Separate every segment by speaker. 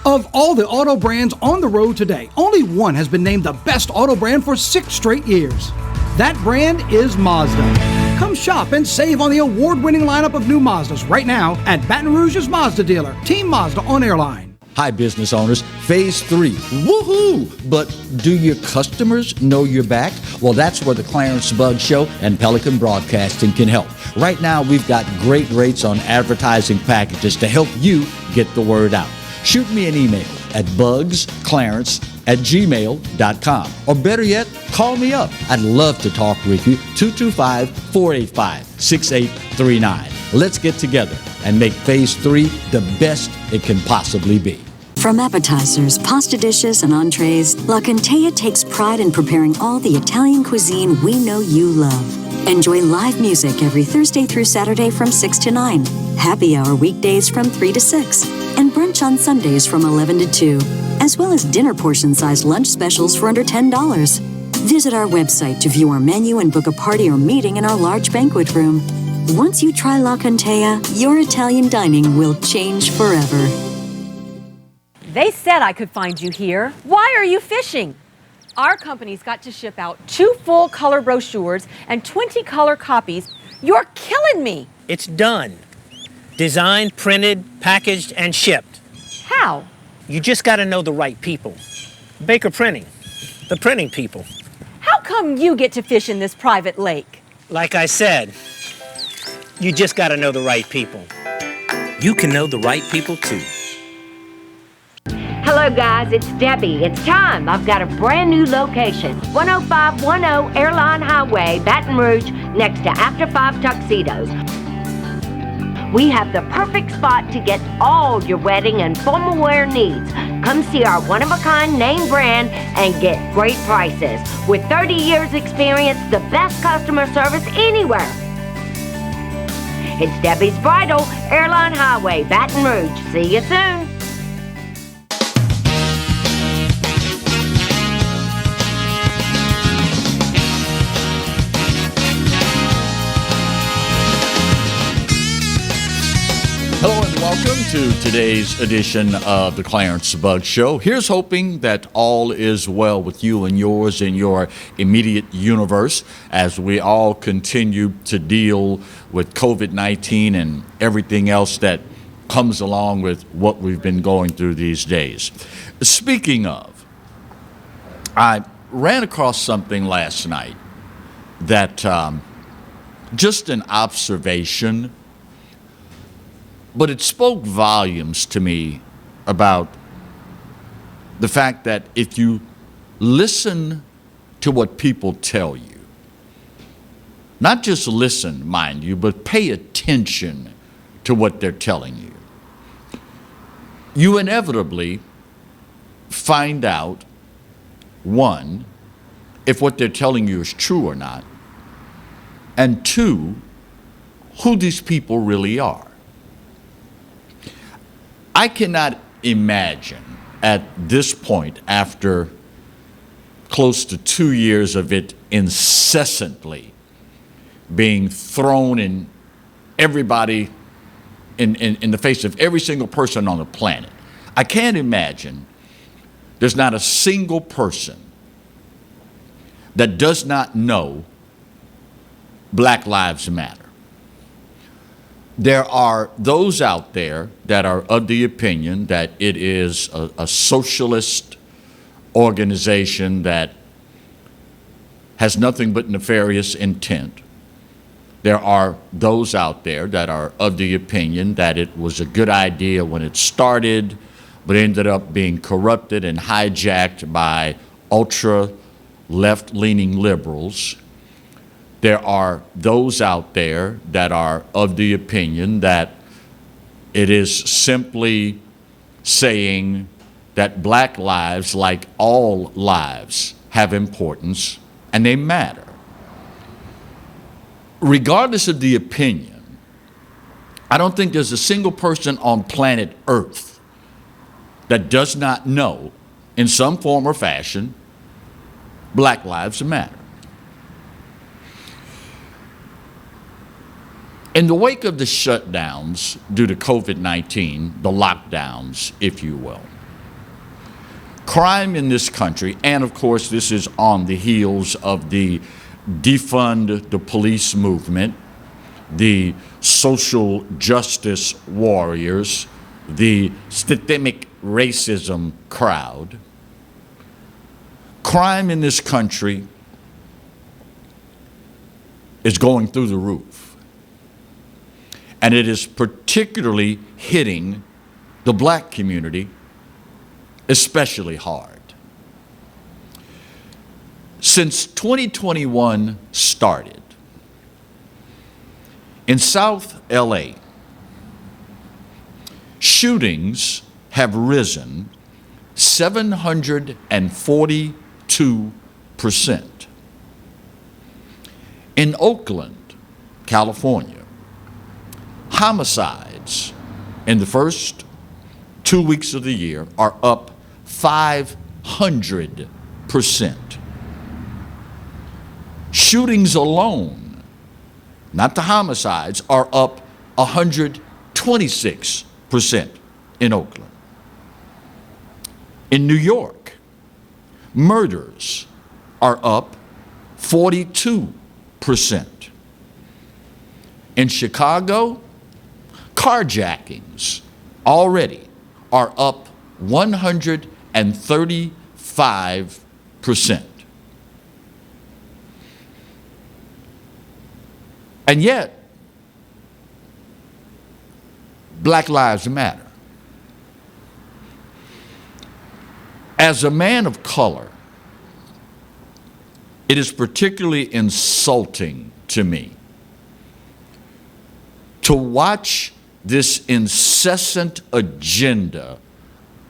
Speaker 1: Of all the auto brands on the road today, only one has been named the best auto brand for 6 straight years. That brand is Mazda. Come shop and save on the award-winning lineup of new Mazdas right now at Baton Rouge's Mazda dealer, Team Mazda on Airline.
Speaker 2: Hi, business owners. Phase 3. Woohoo! But do your customers know you're back? Well, that's where the Clarence Bug Show and Pelican Broadcasting can help. Right now, we've got great rates on advertising packages to help you get the word out. Shoot me an email at bugsclarence@gmail.com. Or better yet, call me up. I'd love to talk with you. 225-485-6839. Let's get together and make Phase 3 the best it can possibly be.
Speaker 3: From appetizers, pasta dishes, and entrees, La Cantea takes pride in preparing all the Italian cuisine we know you love. Enjoy live music every Thursday through Saturday from 6 to 9, happy hour weekdays from 3 to 6, and brunch on Sundays from 11 to 2, as well as dinner portion-sized lunch specials for under $10. Visit our website to view our menu and book a party or meeting in our large banquet room. Once you try La Cantea, your Italian dining will change forever.
Speaker 4: They said I could find you here. Why are you fishing? Our company's got to ship out 2 full color brochures and 20 color copies. You're killing me.
Speaker 5: It's done. Designed, printed, packaged, and shipped.
Speaker 4: How?
Speaker 5: You just got to know the right people. Baker Printing, the printing people.
Speaker 4: How come you get to fish in this private lake?
Speaker 5: Like I said, you just got to know the right people. You can know the right people too.
Speaker 6: Hello guys, it's Debbie. It's time. I've got a brand new location. 10510 Airline Highway, Baton Rouge, next to After 5 Tuxedos. We have the perfect spot to get all your wedding and formal wear needs. Come see our one-of-a-kind name brand and get great prices. With 30 years experience, the best customer service anywhere. It's Debbie's Bridal, Airline Highway, Baton Rouge. See you soon.
Speaker 2: Hello and welcome to today's edition of the Clarence Bug Show. Here's hoping that all is well with you and yours in your immediate universe as we all continue to deal with COVID-19 and everything else that comes along with what we've been going through these days. Speaking of, I ran across something last night that just an observation, but it spoke volumes to me about the fact that if you listen to what people tell you, not just listen, mind you, but pay attention to what they're telling you, you inevitably find out, one, if what they're telling you is true or not, and two, who these people really are. I cannot imagine at this point, after close to 2 years of it incessantly being thrown in everybody, in the face of every single person on the planet, I can't imagine there's not a single person that does not know Black Lives Matter. There are those out there that are of the opinion that it is a socialist organization that has nothing but nefarious intent. There are those out there that are of the opinion that it was a good idea when it started, but ended up being corrupted and hijacked by ultra left-leaning liberals. There are those out there that are of the opinion that it is simply saying that black lives, like all lives, have importance and they matter. Regardless of the opinion, I don't think there's a single person on planet Earth that does not know, in some form or fashion, black lives matter. In the wake of the shutdowns due to COVID-19, the lockdowns, if you will, crime in this country, and of course this is on the heels of the defund the police movement, the social justice warriors, the systemic racism crowd, crime in this country is going through the roof. And it is particularly hitting the black community especially hard. Since 2021 started, in South LA, shootings have risen 742%. In Oakland, California, homicides in the first 2 weeks of the year are up 500%. Shootings alone, not the homicides, are up 126% in Oakland. In New York, murders are up 42%. In Chicago, carjackings already are up 135%. And yet, Black Lives Matter. As a man of color, it is particularly insulting to me to watch this incessant agenda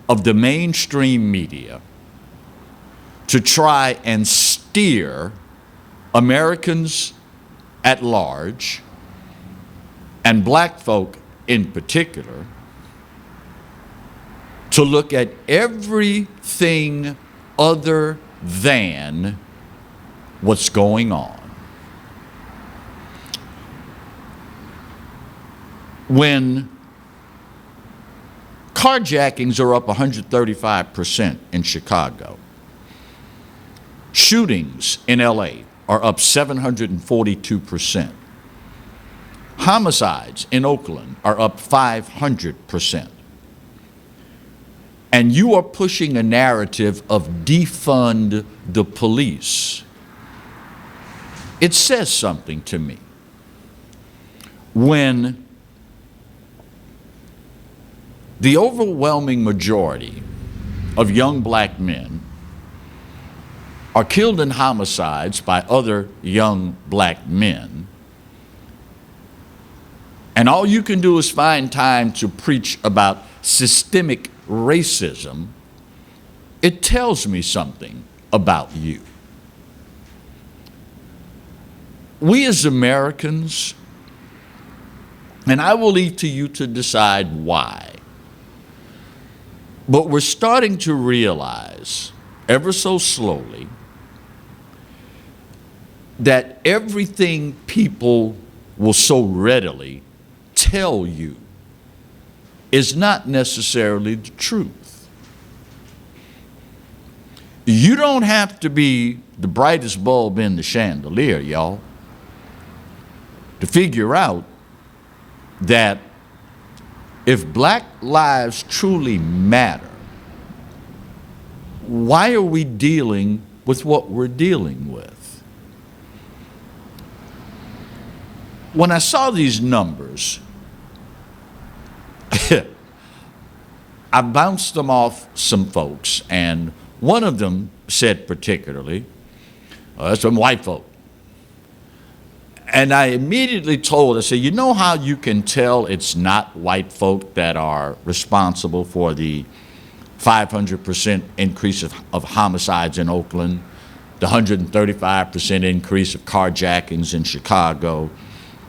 Speaker 2: of the mainstream media to try and steer Americans at large, and black folk in particular, to look at everything other than what's going on. When carjackings are up 135% in Chicago, shootings in LA are up 742%. Homicides in Oakland are up 500%. And you are pushing a narrative of defund the police. It says something to me when the overwhelming majority of young black men are killed in homicides by other young black men, and all you can do is find time to preach about systemic racism. It tells me something about you. We as Americans, and I will leave to you to decide why, but we're starting to realize, ever so slowly, that everything people will so readily tell you is not necessarily the truth. You don't have to be the brightest bulb in the chandelier, y'all, to figure out that if black lives truly matter, why are we dealing with what we're dealing with? When I saw these numbers, I bounced them off some folks, and one of them said particularly, that's some white folk. And I immediately told, I said, you know how you can tell it's not white folk that are responsible for the 500% increase of homicides in Oakland, the 135% increase of carjackings in Chicago,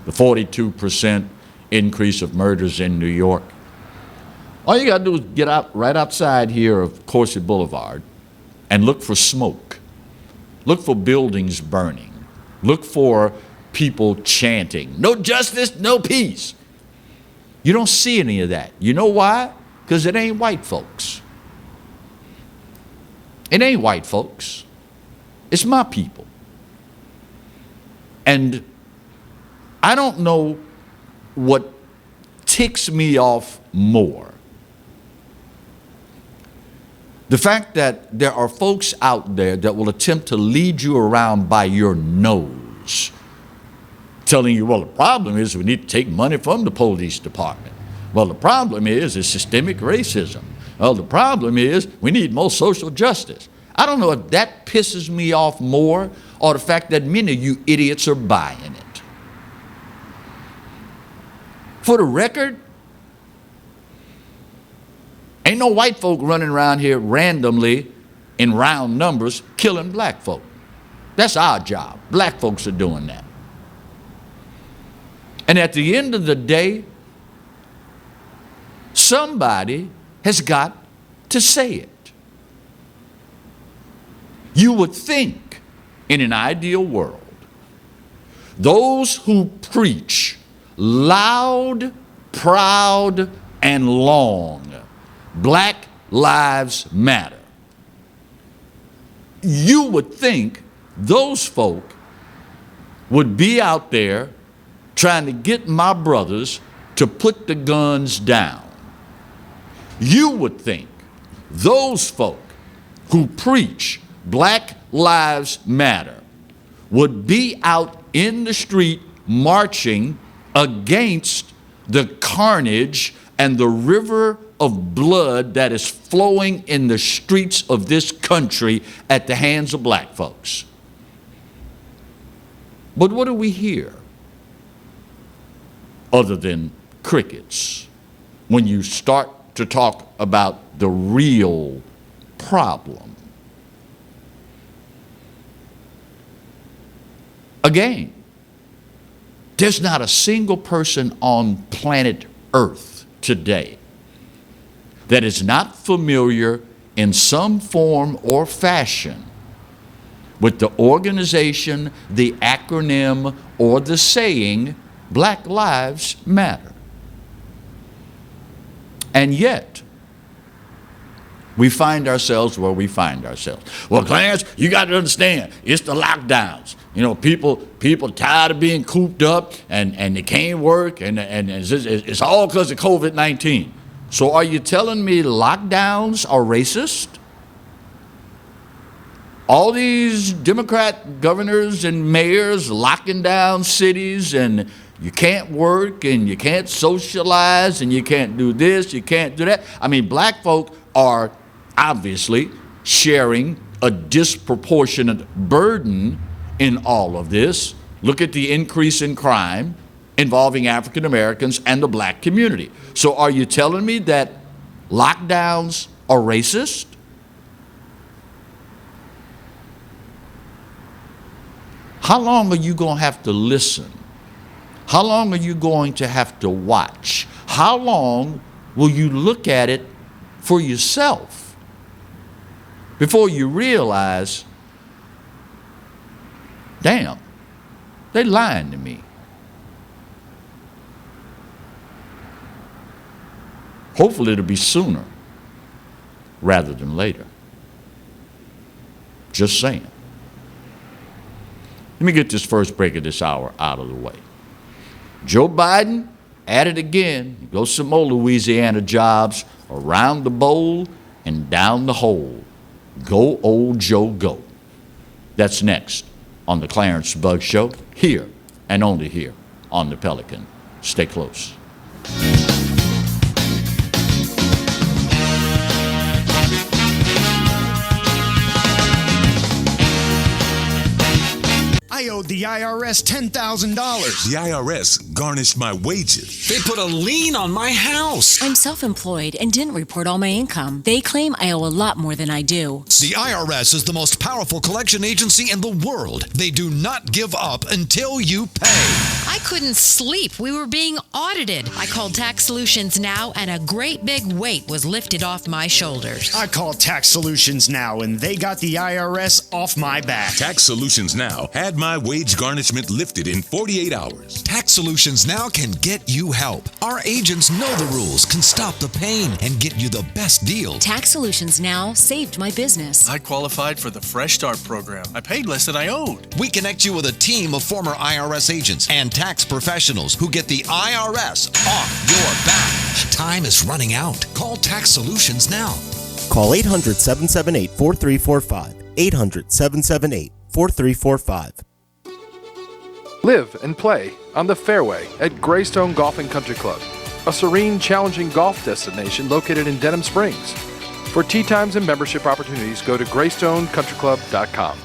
Speaker 2: the 42% increase of murders in New York? All you got to do is get out right outside here of Corset Boulevard and look for smoke. Look for buildings burning. Look for people chanting, no justice, no peace. You don't see any of that. You know why? Because it ain't white folks. It ain't white folks. It's my people. And I don't know what ticks me off more. The fact that there are folks out there that will attempt to lead you around by your nose, telling you, well, the problem is we need to take money from the police department. Well, the problem is systemic racism. Well, the problem is we need more social justice. I don't know if that pisses me off more or the fact that many of you idiots are buying it. For the record, ain't no white folk running around here randomly in round numbers killing black folk. That's our job. Black folks are doing that. And at the end of the day, somebody has got to say it. You would think, in an ideal world, those who preach loud, proud, and long, Black Lives Matter, you would think those folk would be out there trying to get my brothers to put the guns down. You would think those folk who preach Black Lives Matter would be out in the street marching against the carnage and the river of blood that is flowing in the streets of this country at the hands of black folks. But what do we hear other than crickets when you start to talk about the real problem? Again, there's not a single person on planet Earth today that is not familiar in some form or fashion with the organization, the acronym, or the saying, Black Lives Matter. And yet, we find ourselves where we find ourselves. Well, Clarence, you got to understand, it's the lockdowns. You know, people tired of being cooped up and they can't work, and it's all because of COVID-19. So are you telling me lockdowns are racist? All these Democrat governors and mayors locking down cities, and you can't work and you can't socialize and you can't do this, you can't do that. I mean, black folk are obviously sharing a disproportionate burden in all of this. Look at the increase in crime involving African Americans and the black community. So are you telling me that lockdowns are racist? How long are you going to have to listen? How long are you going to have to watch? How long will you look at it for yourself before you realize, damn, they're lying to me? Hopefully it'll be sooner rather than later. Just saying. Let me get this first break of this hour out of the way. Joe Biden at it again. Go some more Louisiana jobs around the bowl and down the hole. Go old Joe, go. That's next on the Clarence Bug Show, here and only here on the Pelican. Stay close.
Speaker 7: IODI IRS $10,000.
Speaker 8: The IRS garnished my wages.
Speaker 9: They put a lien on my house.
Speaker 10: I'm self-employed and didn't report all my income. They claim I owe a lot more than I do.
Speaker 7: The IRS is the most powerful collection agency in the world. They do not give up until you pay.
Speaker 11: I couldn't sleep. We were being audited. I called Tax Solutions Now, and a great big weight was lifted off my shoulders.
Speaker 7: I called Tax Solutions Now, and they got the IRS off my back.
Speaker 8: Tax Solutions Now had my wage garnishment lifted in 48 hours.
Speaker 12: Tax Solutions Now can get you help. Our agents know the rules, can stop the pain, and get you the best deal.
Speaker 10: Tax Solutions Now saved my business.
Speaker 9: I qualified for the Fresh Start program. I paid less than I owed.
Speaker 12: We connect you with a team of former IRS agents and tax professionals who get the IRS off your back. Time is running out. Call Tax Solutions now.
Speaker 13: Call 800-778-4345. 800-778-4345.
Speaker 14: Live and play on the fairway at Greystone Golf and Country Club, a serene, challenging golf destination located in Denham Springs. For tee times and membership opportunities, go to GreystoneCountryClub.com.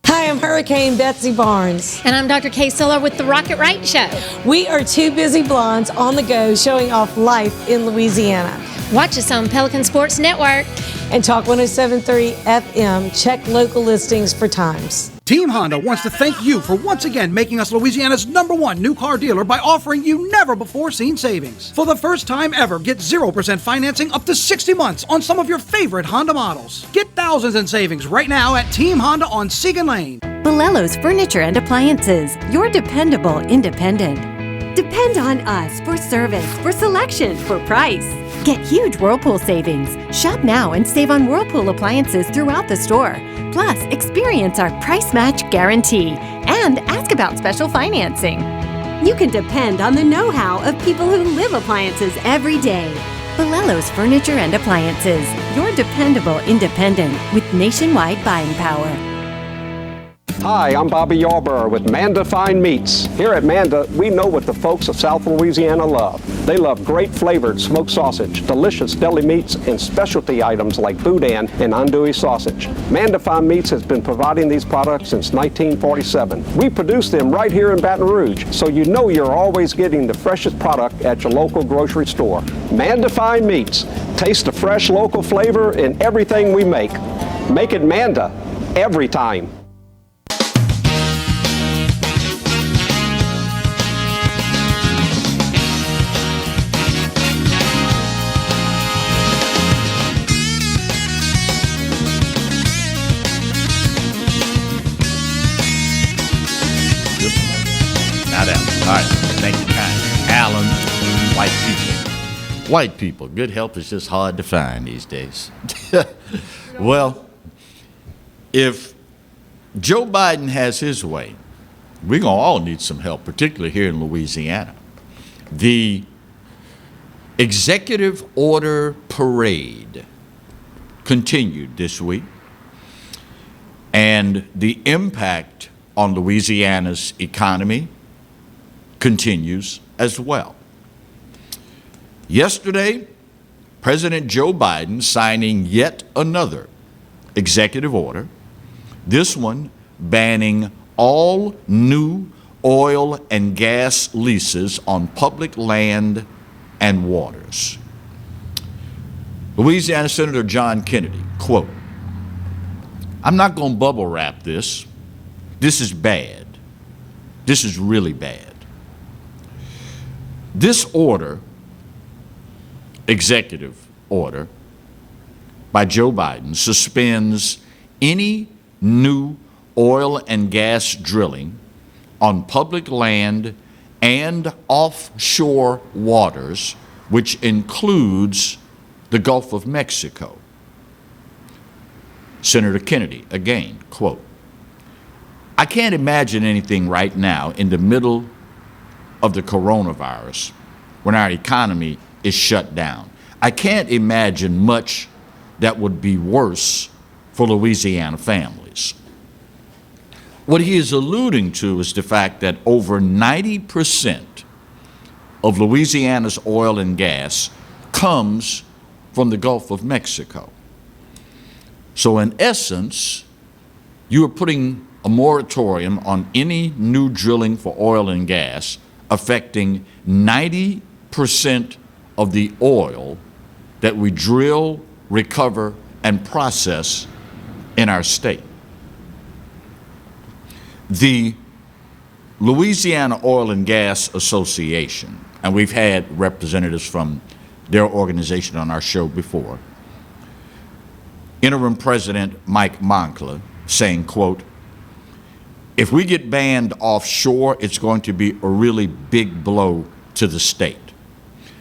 Speaker 15: Hi, I'm Hurricane Betsy Barnes.
Speaker 16: And I'm Dr. Kay Siller with the Rocket Right Show.
Speaker 15: We are two busy blondes on the go showing off life in Louisiana.
Speaker 16: Watch us on Pelican Sports Network.
Speaker 15: And Talk 107.3 FM. Check local listings for times.
Speaker 1: Team Honda wants to thank you for once again making us Louisiana's #1 new car dealer by offering you never-before-seen savings. For the first time ever, get 0% financing up to 60 months on some of your favorite Honda models. Get thousands in savings right now at Team Honda on Segan Lane.
Speaker 17: Balello's Furniture and Appliances, your dependable independent. Depend on us for service, for selection, for price. Get huge Whirlpool savings. Shop now and save on Whirlpool appliances throughout the store. Plus, experience our price match guarantee and ask about special financing. You can depend on the know-how of people who live appliances every day. Balello's Furniture and Appliances, your dependable independent with nationwide buying power.
Speaker 18: Hi, I'm Bobby Yarborough with Manda Fine Meats. Here at Manda, we know what the folks of South Louisiana love. They love great flavored smoked sausage, delicious deli meats, and specialty items like boudin and andouille sausage. Manda Fine Meats has been providing these products since 1947. We produce them right here in Baton Rouge, so you know you're always getting the freshest product at your local grocery store. Manda Fine Meats. Taste the fresh local flavor in everything we make. Make it Manda every time.
Speaker 2: All right, thank you, kind. Alan, white people. White people. Good help is just hard to find these days. Well, if Joe Biden has his way, we're going to all need some help, particularly here in Louisiana. The executive order parade continued this week, and the impact on Louisiana's economy continues as well. Yesterday, President Joe Biden signing yet another executive order, this one banning all new oil and gas leases on public land and waters. Louisiana Senator John Kennedy, quote, "I'm not going to bubble wrap this. This is bad. This is really bad. This order, executive order by Joe Biden, suspends any new oil and gas drilling on public land and offshore waters, which includes the Gulf of Mexico." Senator Kennedy, again, quote, "I can't imagine anything right now in the middle of the coronavirus when our economy is shut down. I can't imagine much that would be worse for Louisiana families." What he is alluding to is the fact that over 90% of Louisiana's oil and gas comes from the Gulf of Mexico. So in essence, you are putting a moratorium on any new drilling for oil and gas affecting 90% of the oil that we drill, recover, and process in our state. The Louisiana Oil and Gas Association, and we've had representatives from their organization on our show before, Interim President Mike Moncla saying, quote, "If we get banned offshore, it's going to be a really big blow to the state.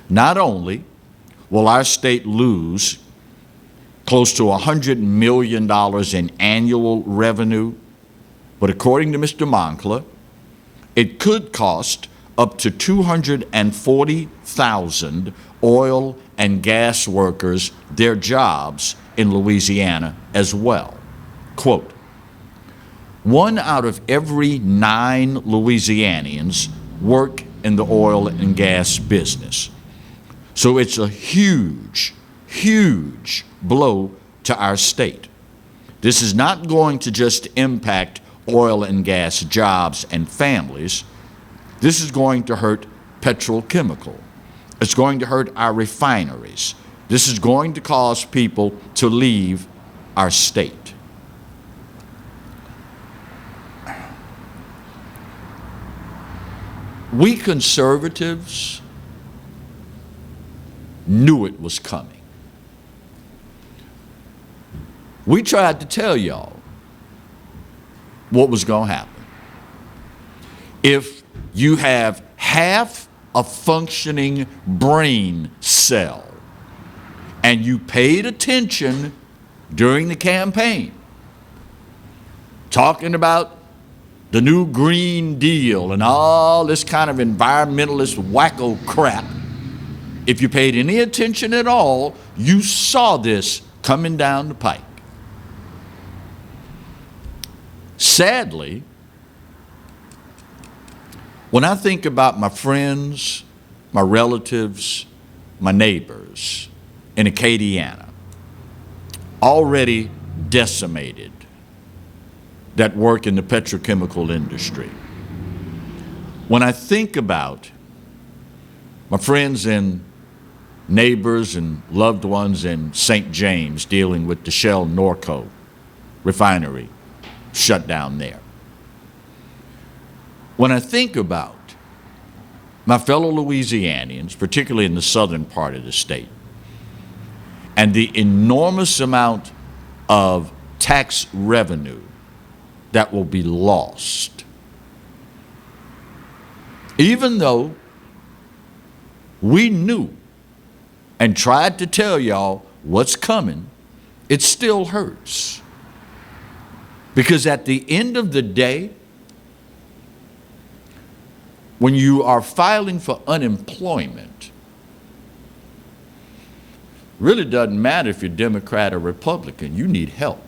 Speaker 2: Not only will our state lose close to $100 million in annual revenue, but according to Mr. Moncla, it could cost up to 240,000 oil and gas workers their jobs in Louisiana as well." Quote, "1 out of every 9 Louisianians work in the oil and gas business. So it's a huge, huge blow to our state. This is not going to just impact oil and gas jobs and families. This is going to hurt petrochemical. It's going to hurt our refineries. This is going to cause people to leave our state." We conservatives knew it was coming. We tried to tell y'all what was going to happen. If you have half a functioning brain cell and you paid attention during the campaign, talking about the new Green Deal and all this kind of environmentalist wacko crap, if you paid any attention at all, you saw this coming down the pike. Sadly, when I think about my friends, my relatives, my neighbors in Acadiana, already decimated, that work in the petrochemical industry, when I think about my friends and neighbors and loved ones in St. James dealing with the Shell Norco refinery shut down there, when I think about my fellow Louisianians, particularly in the southern part of the state, and the enormous amount of tax revenue that will be lost, even though we knew and tried to tell y'all what's coming, it still hurts. Because at the end of the day, when you are filing for unemployment, really doesn't matter if you're Democrat or Republican, you need help.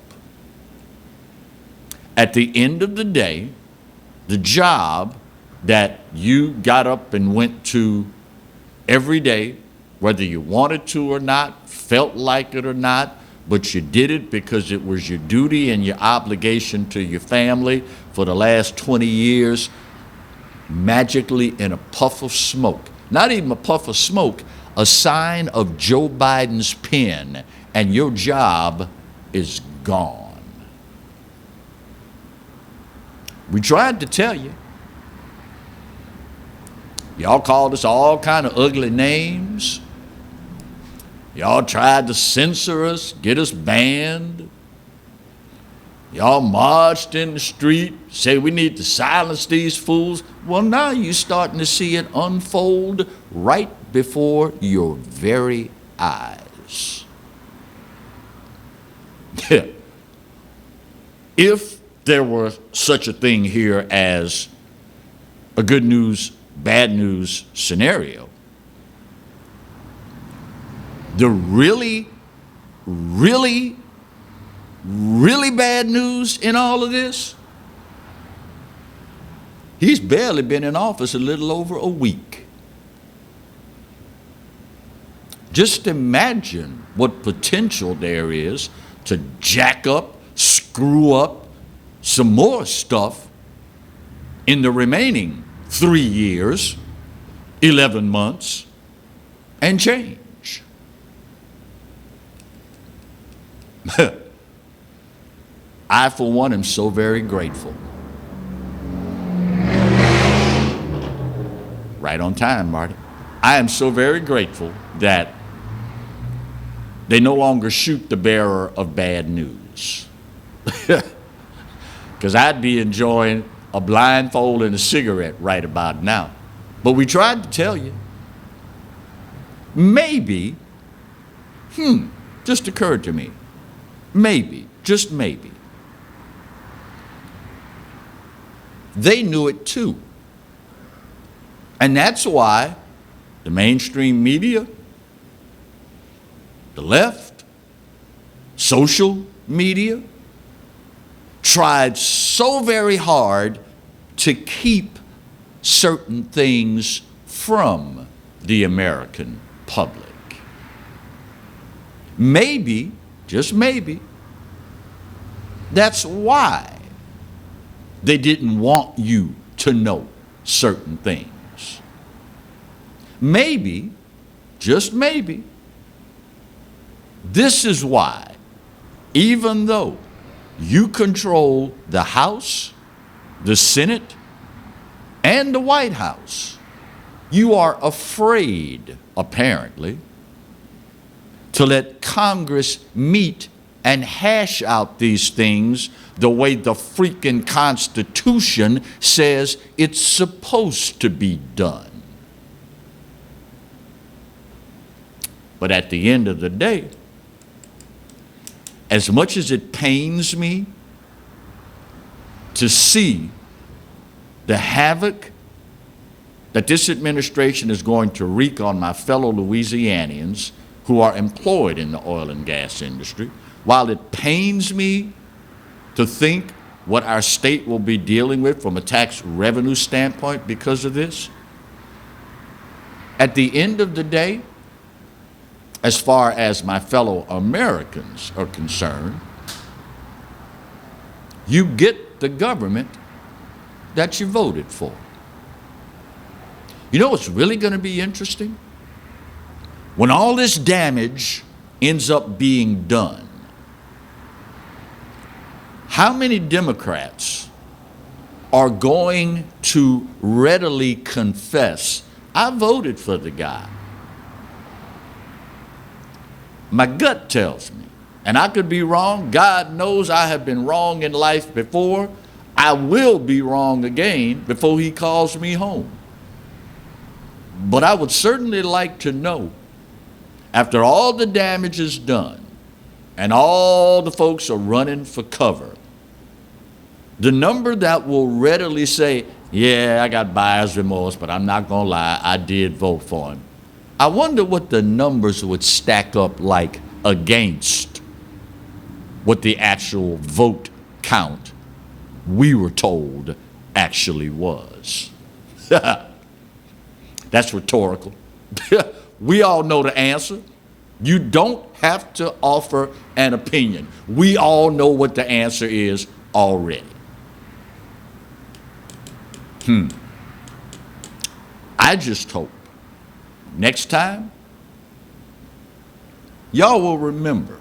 Speaker 2: At the end of the day, the job that you got up and went to every day, whether you wanted to or not, felt like it or not, but you did it because it was your duty and your obligation to your family for the last 20 years, magically in a puff of smoke. Not even a puff of smoke, a sign of Joe Biden's pen, and your job is gone. We tried to tell you. Y'all called us all kind of ugly names. Y'all tried to censor us, get us banned. Y'all marched in the street, say we need to silence these fools. Well, now you're starting to see it unfold right before your very eyes. If there were such a thing here as a good news, bad news scenario, the really, really, really bad news in all of this, he's barely been in office a little over a week. Just imagine what potential there is to jack up, screw up, some more stuff in the remaining 3 years, 11 months, and change. I, for one, am so very grateful. Right on time, Marty. I am so very grateful that they no longer shoot the bearer of bad news. Because I'd be enjoying a blindfold and a cigarette right about now. But we tried to tell you. Maybe, just occurred to me. Maybe, just maybe. They knew it too. And that's why the mainstream media, the left, social media, tried so very hard to keep certain things from the American public. Maybe, just maybe, that's why they didn't want you to know certain things. Maybe, just maybe, this is why, even though you control the House, the Senate, and the White House, you are afraid, apparently, to let Congress meet and hash out these things the way the freaking Constitution says it's supposed to be done. But at the end of the day, as much as it pains me to see the havoc that this administration is going to wreak on my fellow Louisianians who are employed in the oil and gas industry, while it pains me to think what our state will be dealing with from a tax revenue standpoint because of this, at the end of the day, as far as my fellow Americans are concerned, you get the government that you voted for. You know what's really going to be interesting? When all this damage ends up being done, how many Democrats are going to readily confess, I voted for the guy? My gut tells me, and I could be wrong. God knows I have been wrong in life before. I will be wrong again before he calls me home. But I would certainly like to know, after all the damage is done and all the folks are running for cover, the number that will readily say, yeah, I got buyer's remorse, but I'm not going to lie, I did vote for him. I wonder what the numbers would stack up like against what the actual vote count we were told actually was. That's rhetorical. We all know the answer. You don't have to offer an opinion. We all know what the answer is already. I just hope next time, y'all will remember.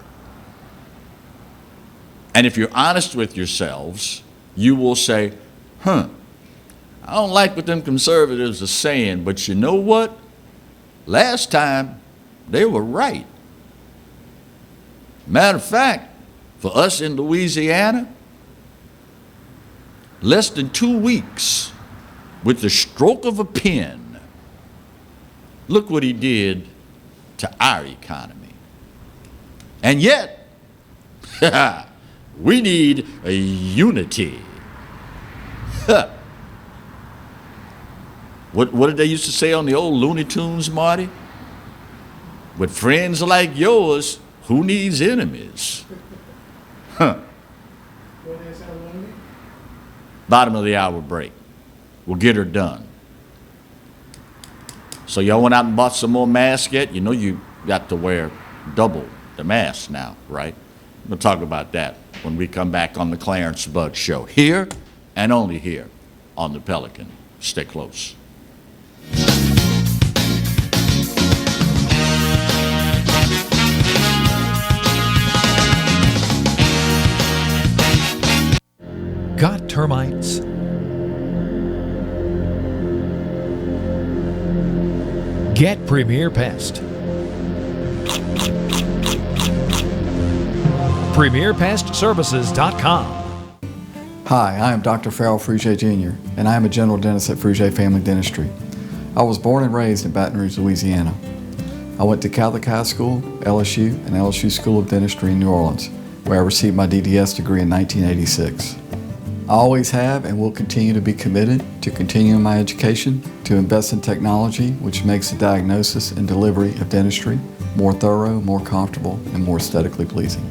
Speaker 2: And if you're honest with yourselves, you will say, I don't like what them conservatives are saying, but you know what? Last time, they were right. Matter of fact, for us in Louisiana, less than 2 weeks, with the stroke of a pen, look what he did to our economy. And yet, we need a unity. What did they used to say on the old Looney Tunes, Marty? With friends like yours, who needs enemies? Bottom of the hour break. We'll get her done. So y'all went out and bought some more masks yet? You know you got to wear double the mask now, right? We'll talk about that when we come back on the Clarence Bud Show. Here and only here on the Pelican. Stay close.
Speaker 13: Got termites? Get Premier Pest. PremierPestServices.com.
Speaker 19: Hi, I am Dr. Farrell Frugier Jr., and I am a general dentist at Frugier Family Dentistry. I was born and raised in Baton Rouge, Louisiana. I went to Catholic High School, LSU, and LSU School of Dentistry in New Orleans, where I received my DDS degree in 1986. I always have and will continue to be committed to continuing my education, to invest in technology which makes the diagnosis and delivery of dentistry more thorough, more comfortable, and more aesthetically pleasing.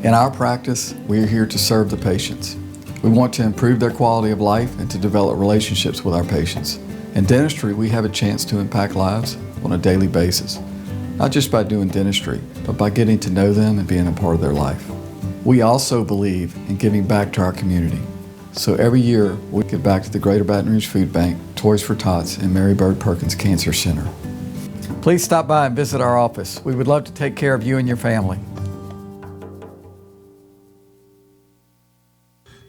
Speaker 19: In our practice, we are here to serve the patients. We want to improve their quality of life and to develop relationships with our patients. In dentistry, we have a chance to impact lives on a daily basis, not just by doing dentistry, but by getting to know them and being a part of their life. We also believe in giving back to our community. So every year, we give back to the Greater Baton Rouge Food Bank, Toys for Tots, and Mary Bird Perkins Cancer Center. Please stop by and visit our office. We would love to take care of you and your family.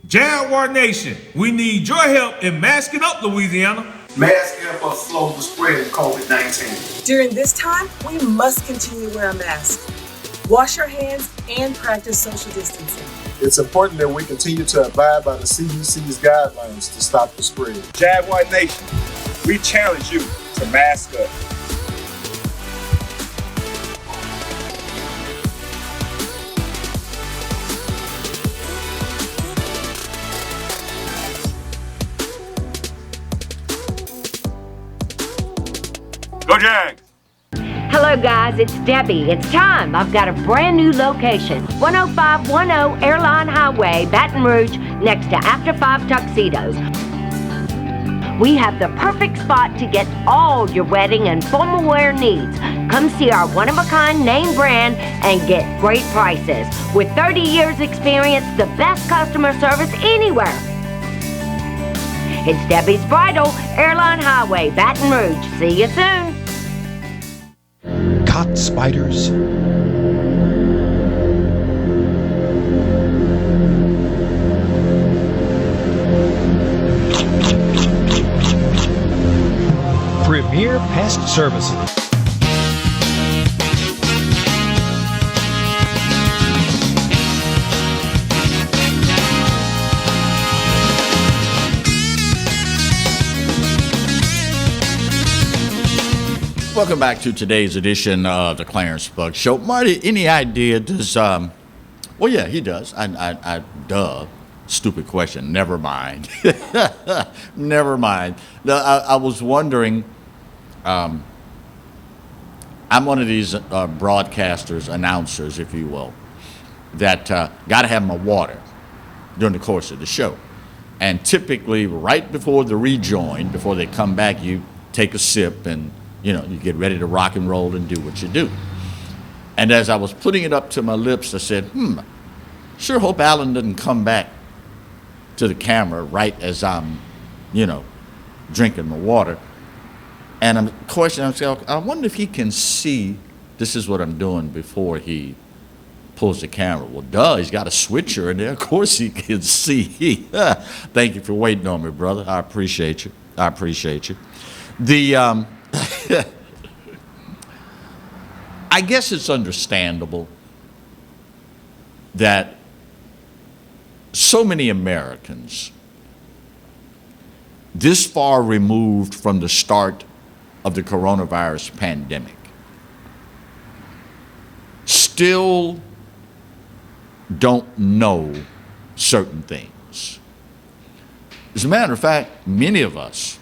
Speaker 20: Jaguar Nation, we need your help in masking up Louisiana.
Speaker 21: Masks help us slow the spread of COVID-19.
Speaker 22: During this time, we must continue to wear a mask, wash our hands, and practice social distancing.
Speaker 21: It's important that we continue to abide by the CDC's guidelines to stop the spread.
Speaker 23: Jaguar Nation, we challenge you to mask up. Go Jags!
Speaker 6: Hello guys, it's Debbie. It's time. I've got a brand new location. 10510 Airline Highway, Baton Rouge, next to After 5 Tuxedos. We have the perfect spot to get all your wedding and formal wear needs. Come see our one-of-a-kind name brand and get great prices. With 30 years experience, the best customer service anywhere. It's Debbie's Bridal, Airline Highway, Baton Rouge. See you soon.
Speaker 13: Caught spiders? Premier Pest Services.
Speaker 2: Welcome back to today's edition of the Clarence Bug Show. Marty, any idea does, well, yeah, he does. Duh. Stupid question. Never mind. Never mind. I was wondering, I'm one of these broadcasters, announcers, if you will, that got to have my water during the course of the show. And typically, right before the rejoin, before they come back, you take a sip and you get ready to rock and roll and do what you do. And as I was putting it up to my lips, I said, sure hope Alan doesn't come back to the camera right as I'm, drinking my water. And I'm questioning myself, I wonder if he can see this is what I'm doing before he pulls the camera. Well, duh, he's got a switcher in there. Of course he can see. Thank you for waiting on me, brother. I appreciate you. The, I guess it's understandable that so many Americans this far removed from the start of the coronavirus pandemic still don't know certain things. As a matter of fact, many of us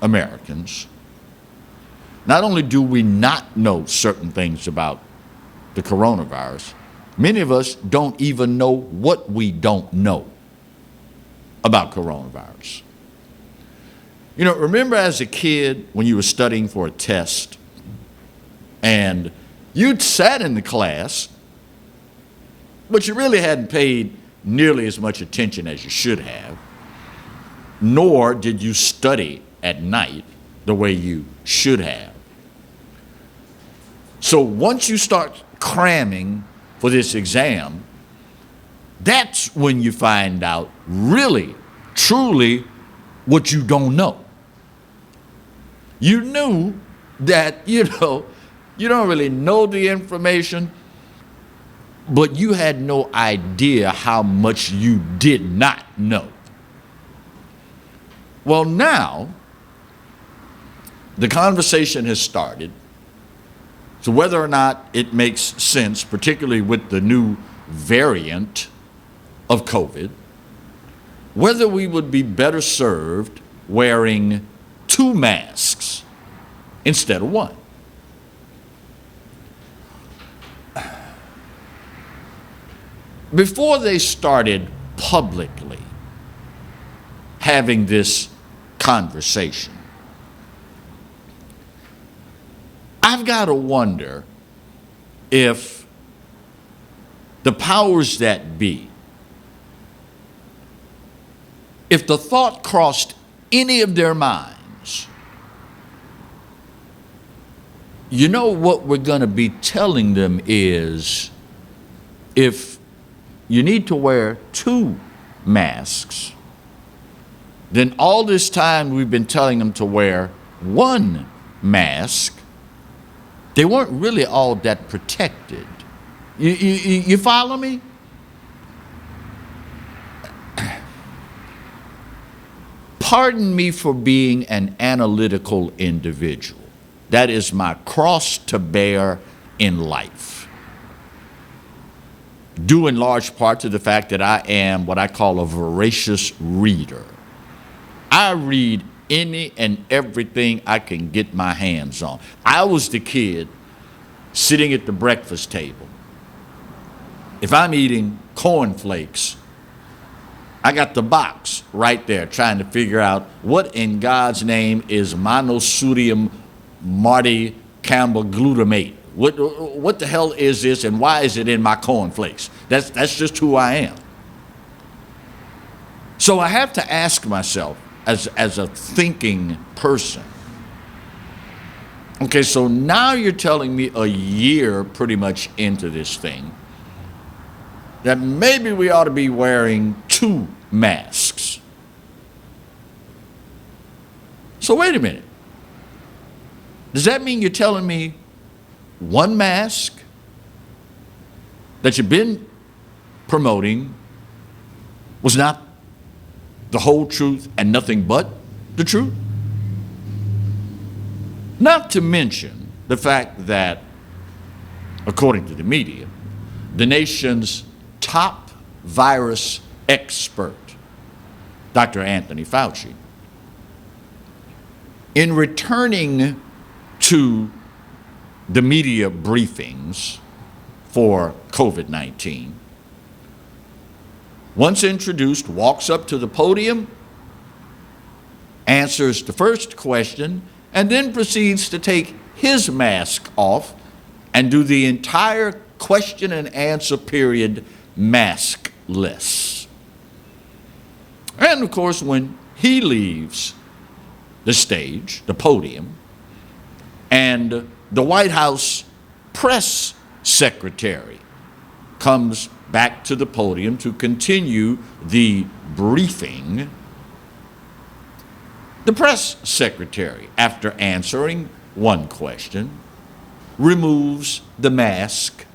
Speaker 2: Americans, not only do we not know certain things about the coronavirus, many of us don't even know what we don't know about coronavirus. Remember as a kid when you were studying for a test and you'd sat in the class, but you really hadn't paid nearly as much attention as you should have, nor did you study at night the way you should have. So once you start cramming for this exam, that's when you find out really, truly what you don't know. You knew that, you don't really know the information, but you had no idea how much you did not know. Well, now, the conversation has started. So whether or not it makes sense, particularly with the new variant of COVID, whether we would be better served wearing 2 masks instead of 1. Before they started publicly having this conversation, I've got to wonder if the powers that be, if the thought crossed any of their minds, you know what we're going to be telling them is, if you need to wear 2 masks, then all this time we've been telling them to wear 1 mask, they weren't really all that protected. You follow me? Pardon me for being an analytical individual. That is my cross to bear in life. Due in large part to the fact that I am what I call a voracious reader. I read any and everything I can get my hands on. I was the kid sitting at the breakfast table. If I'm eating cornflakes, I got the box right there trying to figure out what in God's name is monosodium Marty Campbell glutamate. What the hell is this and why is it in my cornflakes? That's just who I am. So I have to ask myself, as a thinking person, okay, so now you're telling me a year pretty much into this thing that maybe we ought to be wearing 2 masks. So wait a minute. Does that mean you're telling me 1 mask that you've been promoting was not the whole truth and nothing but the truth? Not to mention the fact that, according to the media, the nation's top virus expert, Dr. Anthony Fauci, in returning to the media briefings for COVID-19, once introduced, walks up to the podium, answers the first question, and then proceeds to take his mask off and do the entire question and answer period maskless. And of course, when he leaves the stage, the podium, and the White House press secretary comes back to the podium to continue the briefing, the press secretary, after answering one question, removes the mask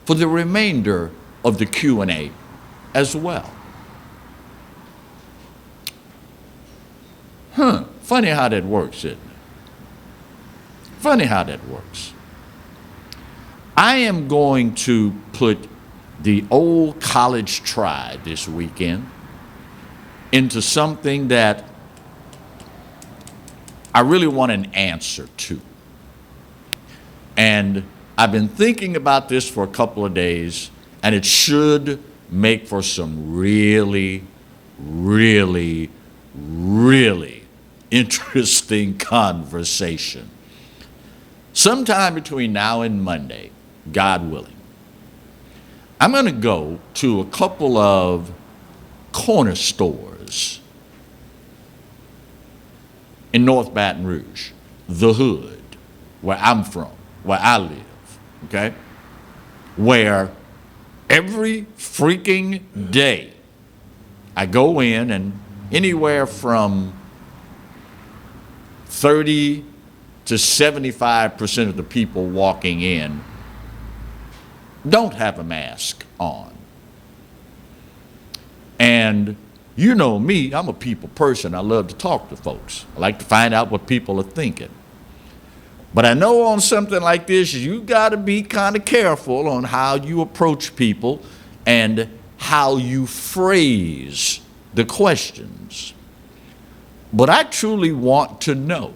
Speaker 2: for the remainder of the Q&A as well. Funny how that works, isn't it? Funny how that works. I am going to put the old college try this weekend into something that I really want an answer to. And I've been thinking about this for a couple of days, and it should make for some really, really, really interesting conversation. Sometime between now and Monday, God willing, I'm going to go to a couple of corner stores in North Baton Rouge, the hood, where I'm from, where I live, okay? Where every freaking day I go in, and anywhere from 30 to 75% of the people walking in don't have a mask on. And you know me, I'm a people person. I love to talk to folks. I like to find out what people are thinking. But I know on something like this, you got to be kind of careful on how you approach people and how you phrase the questions. But I truly want to know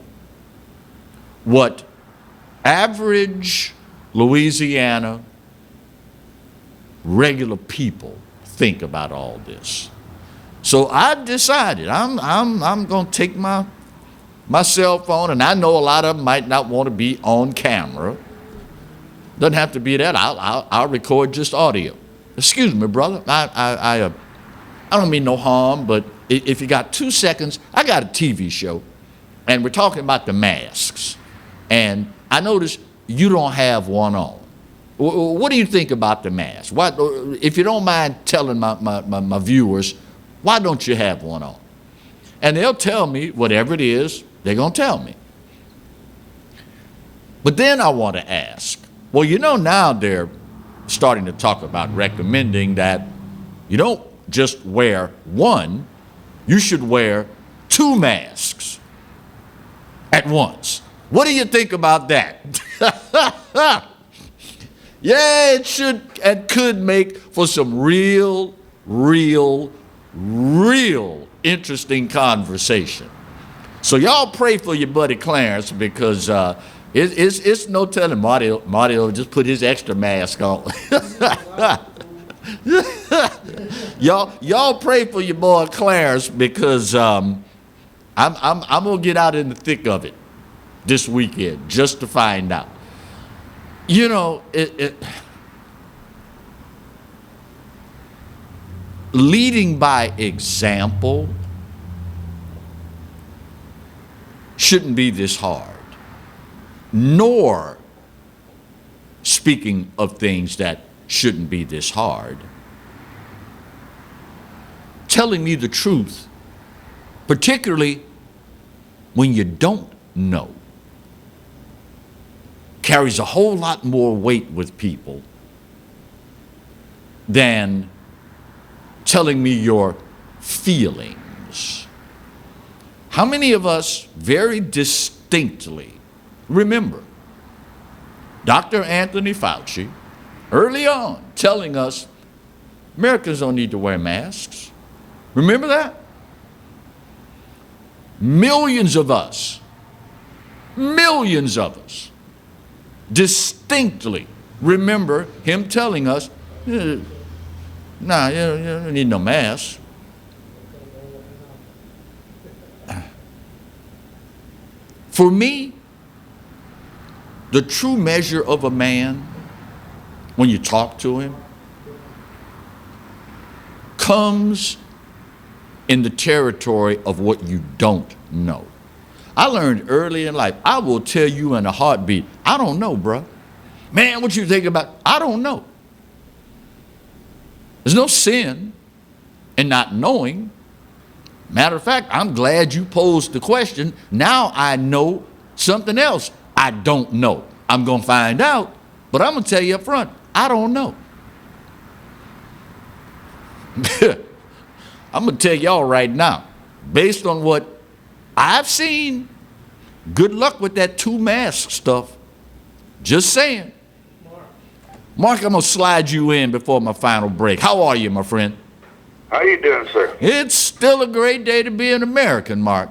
Speaker 2: what average Louisiana regular people think about all this. So I decided I'm going to take my cell phone, and I know a lot of them might not want to be on camera. Doesn't have to be that. I'll record just audio. Excuse me, brother. I don't mean no harm, but if you got 2 seconds, I got a TV show, and we're talking about the masks, and I noticed you don't have one on. What do you think about the mask? What, if you don't mind telling my viewers, why don't you have one on? And they'll tell me whatever it is, they're going to tell me. But then I want to ask, well, you know, now they're starting to talk about recommending that you don't just wear one, you should wear 2 masks at once. What do you think about that? Yeah, it should and could make for some real interesting conversation. So y'all pray for your buddy Clarence, because it's no telling Marty will just put his extra mask on. y'all pray for your boy Clarence, because I'm gonna get out in the thick of it this weekend just to find out. You know, leading by example shouldn't be this hard, nor speaking of things that shouldn't be this hard. Telling me the truth, particularly when you don't know, carries a whole lot more weight with people than telling me your feelings. How many of us very distinctly remember Dr. Anthony Fauci early on telling us Americans don't need to wear masks? Remember that? Millions of us distinctly remember him telling us, nah, you don't need no mask. For me, the true measure of a man, when you talk to him, comes in the territory of what you don't know. I learned early in life, I will tell you in a heartbeat, I don't know, bruh. Man, what you think about? I don't know. There's no sin in not knowing. Matter of fact, I'm glad you posed the question. Now I know something else I don't know. I'm going to find out, but I'm going to tell you up front, I don't know. I'm going to tell y'all right now, based on what I've seen, good luck with that 2 mask stuff. Just saying. Mark, I'm going to slide you in before my final break. How are you, my friend?
Speaker 3: How you doing, sir?
Speaker 2: It's still a great day to be an American, Mark.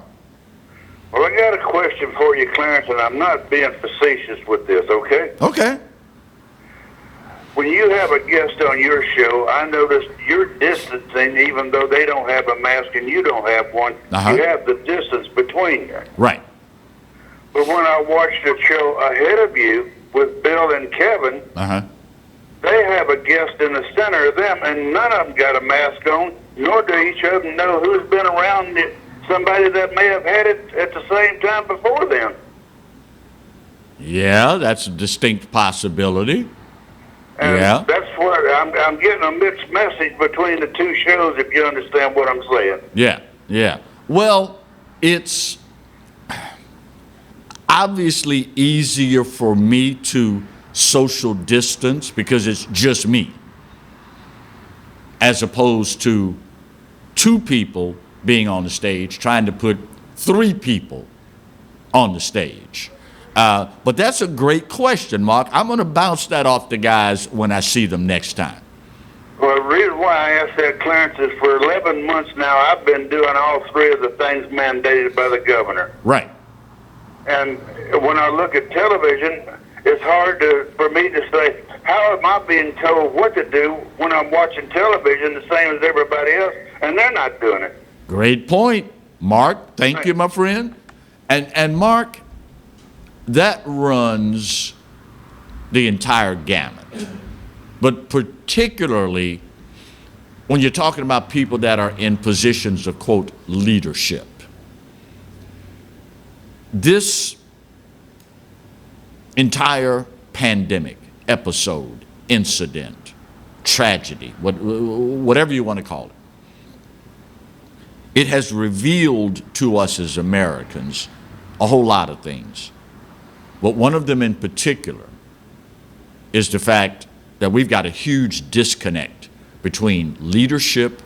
Speaker 3: Well, I got a question for you, Clarence, and I'm not being facetious with this, okay?
Speaker 2: Okay.
Speaker 3: When you have a guest on your show, I noticed you're distancing, even though they don't have a mask and you don't have one. You have the distance between you.
Speaker 2: Right.
Speaker 3: But when I watched the show ahead of you with Bill and Kevin, they have a guest in the center of them, and none of them got a mask on, nor do each of them know who's been around somebody that may have had it at the same time before them.
Speaker 2: Yeah, that's a distinct possibility.
Speaker 3: And
Speaker 2: yeah.
Speaker 3: That's what I'm getting a mixed message between the two shows, if you understand what I'm saying.
Speaker 2: Yeah, yeah. Well, it's obviously easier for me to social distance because it's just me, as opposed to two people being on the stage trying to put three people on the stage. But that's a great question, Mark. I'm going to bounce that off the guys when I see them next time.
Speaker 3: Well, the reason why I asked that, Clarence, is for 11 months now, I've been doing all three of the things mandated by the governor.
Speaker 2: Right.
Speaker 3: And when I look at television, it's hard for me to say, how am I being told what to do when I'm watching television the same as everybody else, and they're not doing it?
Speaker 2: Great point, Mark. Thank you, my friend. And Mark, that runs the entire gamut, but particularly when you're talking about people that are in positions of, quote, leadership. This entire pandemic episode, incident, tragedy, whatever you want to call it, it has revealed to us as Americans a whole lot of things. But one of them in particular is the fact that we've got a huge disconnect between leadership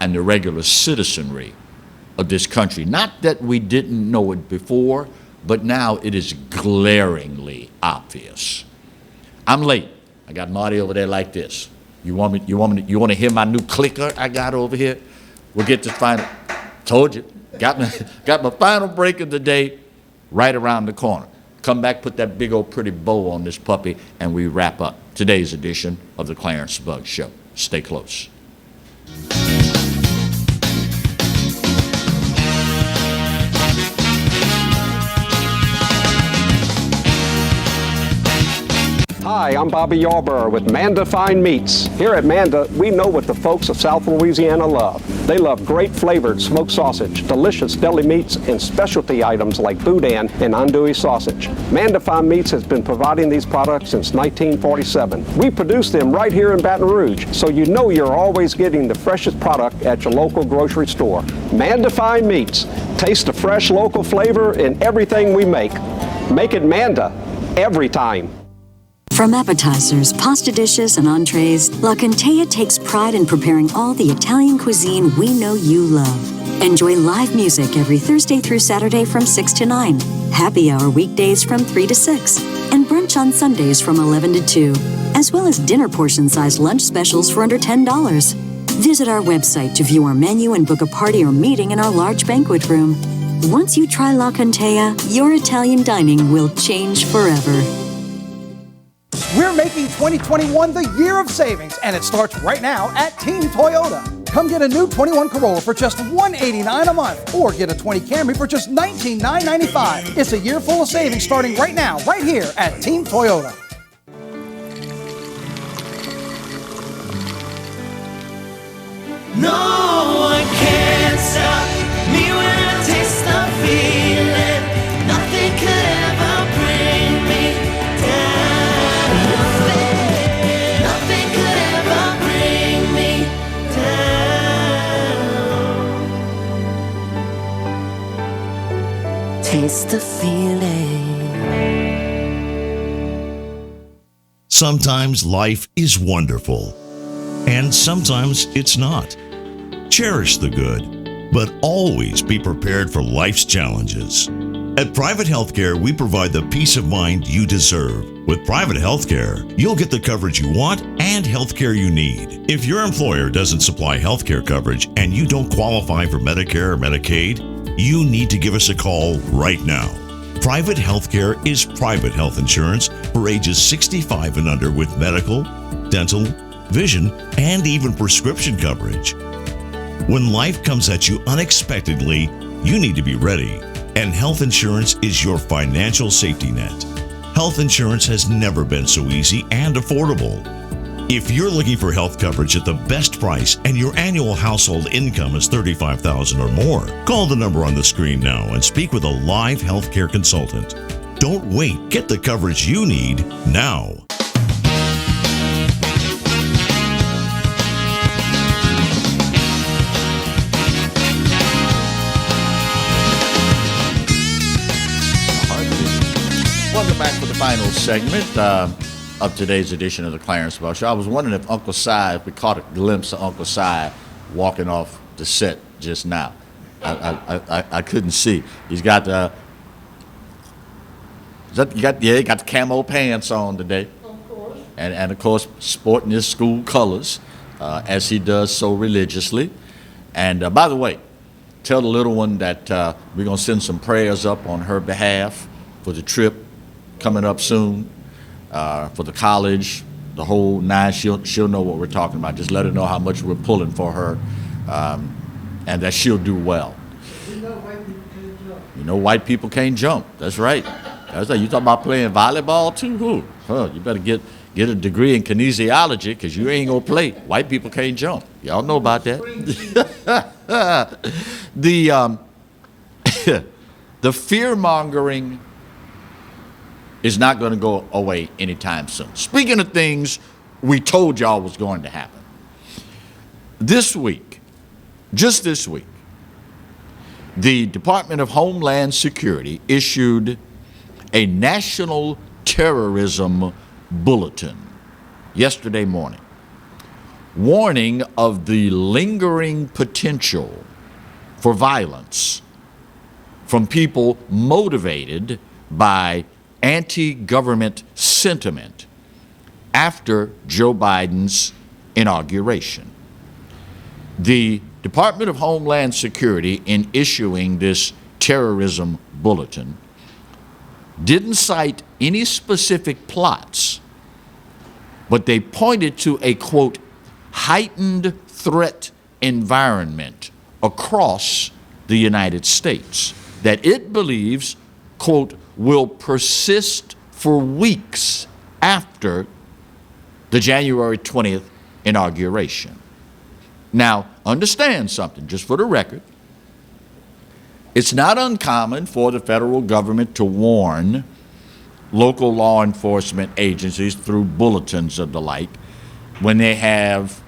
Speaker 2: and the regular citizenry of this country. Not that we didn't know it before, but now it is glaringly obvious. I'm late. I got Marty over there like this. You want to hear my new clicker I got over here? We'll get to final. Told you. Got my final break of the day right around the corner. Come back, put that big old pretty bow on this puppy, and we wrap up today's edition of the Clarence Bugg Show. Stay close.
Speaker 18: Hi, I'm Bobby Yarborough with Manda Fine Meats. Here at Manda, we know what the folks of South Louisiana love. They love great flavored smoked sausage, delicious deli meats, and specialty items like boudin and andouille sausage. Manda Fine Meats has been providing these products since 1947. We produce them right here in Baton Rouge, so you know you're always getting the freshest product at your local grocery store. Manda Fine Meats. Taste the fresh local flavor in everything we make. Make it Manda every time.
Speaker 4: From appetizers, pasta dishes, and entrees, La Contea takes pride in preparing all the Italian cuisine we know you love. Enjoy live music every Thursday through Saturday from 6 to 9, happy hour weekdays from 3 to 6, and brunch on Sundays from 11 to 2, as well as dinner portion-sized lunch specials for under $10. Visit our website to view our menu and book a party or meeting in our large banquet room. Once you try La Contea, your Italian dining will change forever.
Speaker 1: We're making 2021 the year of savings, and it starts right now at Team Toyota. Come get a new 21 Corolla for just $189 a month, or get a 20 Camry for just $19,995. It's a year full of savings starting right now, right here at Team Toyota.
Speaker 5: No one can stop me when I taste the feeling. Nothing could ever bring me down. Nothing could ever bring me down. Taste the feeling.
Speaker 11: Sometimes life is wonderful, and sometimes it's not. Cherish the good, but always be prepared for life's challenges. At Private Healthcare, we provide the peace of mind you deserve. With Private Healthcare, you'll get the coverage you want and healthcare you need. If your employer doesn't supply healthcare coverage and you don't qualify for Medicare or Medicaid, you need to give us a call right now. Private Healthcare is private health insurance for ages 65 and under with medical, dental, vision, and even prescription coverage. When life comes at you unexpectedly, you need to be ready, and health insurance is your financial safety net. Health insurance has never been so easy and affordable. If you're looking for health coverage at the best price and your annual household income is $35,000 or more, call the number on the screen now and speak with a live healthcare consultant. Don't wait. Get the coverage you need now.
Speaker 2: Welcome back for the final segment of today's edition of the Clarence Bell Show. I was wondering if Uncle Si, if we caught a glimpse of Uncle Si walking off the set just now. I couldn't see. He's got the he got the camo pants on today, of course, and of course sporting his school colors as he does so religiously. And by the way, tell the little one that we're gonna send some prayers up on her behalf for the trip coming up soon, for the college, the whole nine. She'll know what we're talking about. Just let her know how much we're pulling for her, and that she'll do well. You know white people can't jump. That's right. That's right. You talking about playing volleyball too? Who? Huh, you better get a degree in kinesiology because you ain't gonna play. White people can't jump. Y'all know about that. The fear mongering is not going to go away anytime soon. Speaking of things we told y'all was going to happen. This week, just this week, the Department of Homeland Security issued a national terrorism bulletin yesterday morning, warning of the lingering potential for violence from people motivated by anti-government sentiment after Joe Biden's inauguration. The Department of Homeland Security, in issuing this terrorism bulletin, didn't cite any specific plots, but they pointed to a, quote, heightened threat environment across the United States that it believes, quote, will persist for weeks after the January 20th inauguration. Now, understand something, just for the record. It's not uncommon for the federal government to warn local law enforcement agencies through bulletins of the like when they have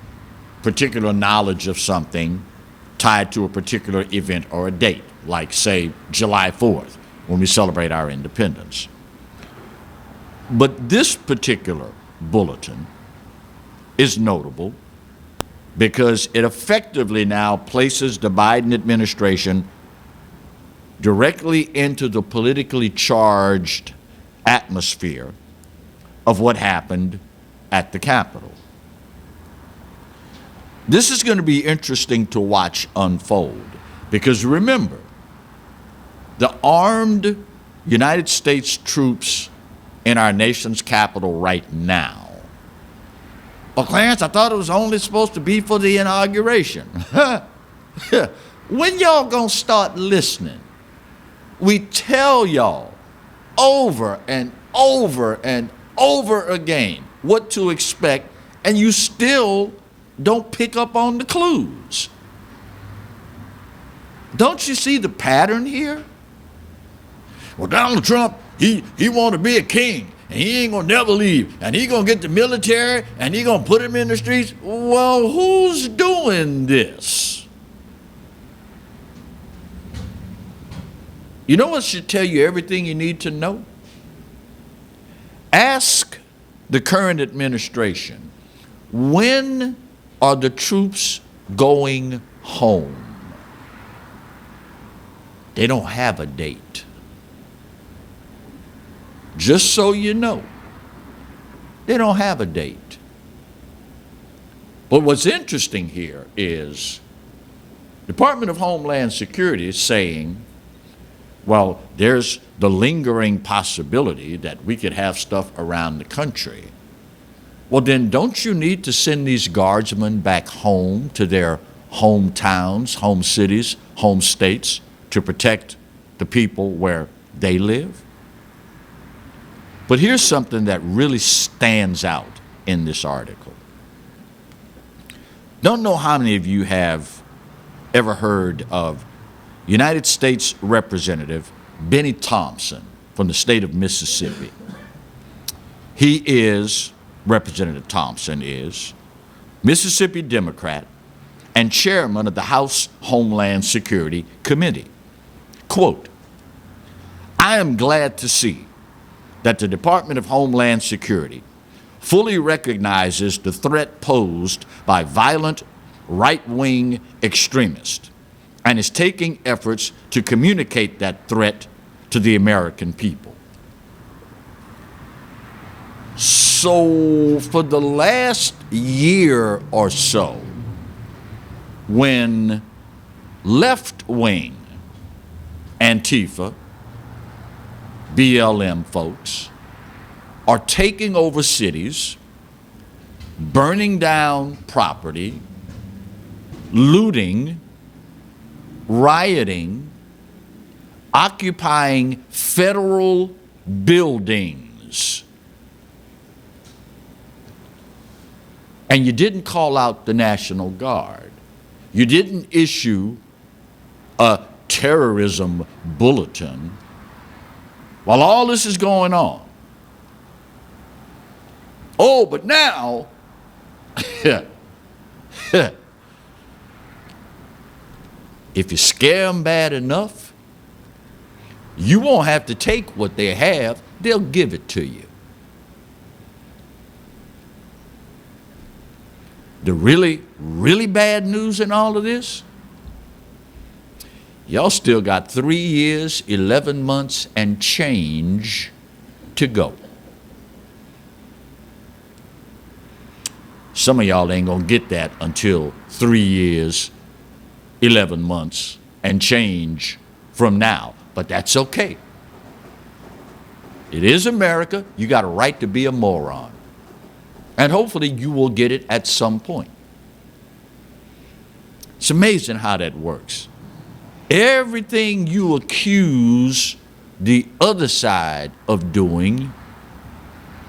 Speaker 2: particular knowledge of something tied to a particular event or a date, like, say, July 4th, when we celebrate our independence. But this particular bulletin is notable because it effectively now places the Biden administration directly into the politically charged atmosphere of what happened at the Capitol. This is going to be interesting to watch unfold because remember, the armed United States troops in our nation's capital right now. Well, Clarence, I thought it was only supposed to be for the inauguration. When y'all gonna start listening? We tell y'all over and over and over again what to expect, and you still don't pick up on the clues. Don't you see the pattern here? Well, Donald Trump, he want to be a king, and he ain't gonna never leave, and he gonna get the military, and he gonna put him in the streets. Well, who's doing this? You know what should tell you everything you need to know? Ask the current administration, when are the troops going home? They don't have a date. Just so you know, they don't have a date. But what's interesting here is Department of Homeland Security is saying, well, there's the lingering possibility that we could have stuff around the country. Well, then don't you need to send these guardsmen back home to their hometowns, home cities, home states to protect the people where they live? But here's something that really stands out in this article. Don't know how many of you have ever heard of United States Representative Benny Thompson from the state of Mississippi. He is, Representative Thompson is, Mississippi Democrat and chairman of the House Homeland Security Committee. Quote, I am glad to see that the Department of Homeland Security fully recognizes the threat posed by violent right-wing extremists and is taking efforts to communicate that threat to the American people. So for the last year or so, when left-wing Antifa, BLM folks are taking over cities, burning down property, looting, rioting, occupying federal buildings, and you didn't call out the National Guard. You didn't issue a terrorism bulletin while all this is going on. Oh, but now, if you scare them bad enough, you won't have to take what they have, they'll give it to you. The really, really bad news in all of this, y'all still got 3 years, 11 months, and change to go. Some of y'all ain't gonna get that until 3 years, 11 months, and change from now, but that's okay. It is America. You got a right to be a moron. And hopefully you will get it at some point. It's amazing how that works. Everything you accuse the other side of doing,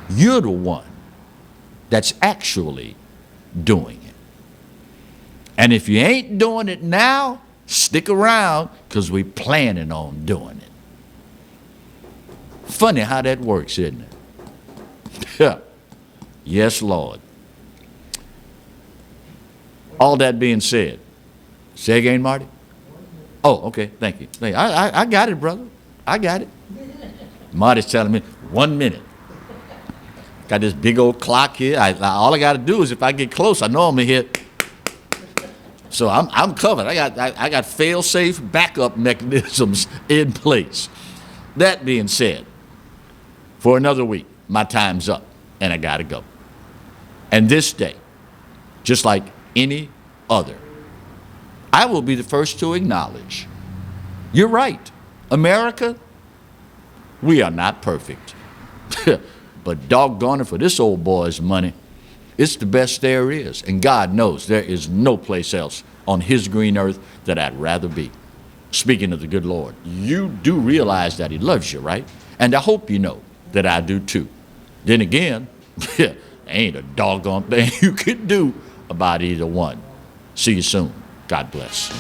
Speaker 2: you're the one that's actually doing it. And if you ain't doing it now, stick around, because we're planning on doing it. Funny how that works, isn't it? Yes, Lord. All that being said, say again, Marty? Oh, okay, thank you. I got it, brother. I got it. Marty's telling me 1 minute. Got this big old clock here. All I got to do is if I get close, I know I'm here. So I'm covered. I got fail-safe backup mechanisms in place. That being said, for another week, my time's up and I got to go. And this day, just like any other, I will be the first to acknowledge, you're right, America, we are not perfect. But doggone it, for this old boy's money, it's the best there is. And God knows there is no place else on his green earth that I'd rather be. Speaking of the good Lord, you do realize that he loves you, right? And I hope you know that I do too. Then again, ain't a doggone thing you can do about either one. See you soon. God bless.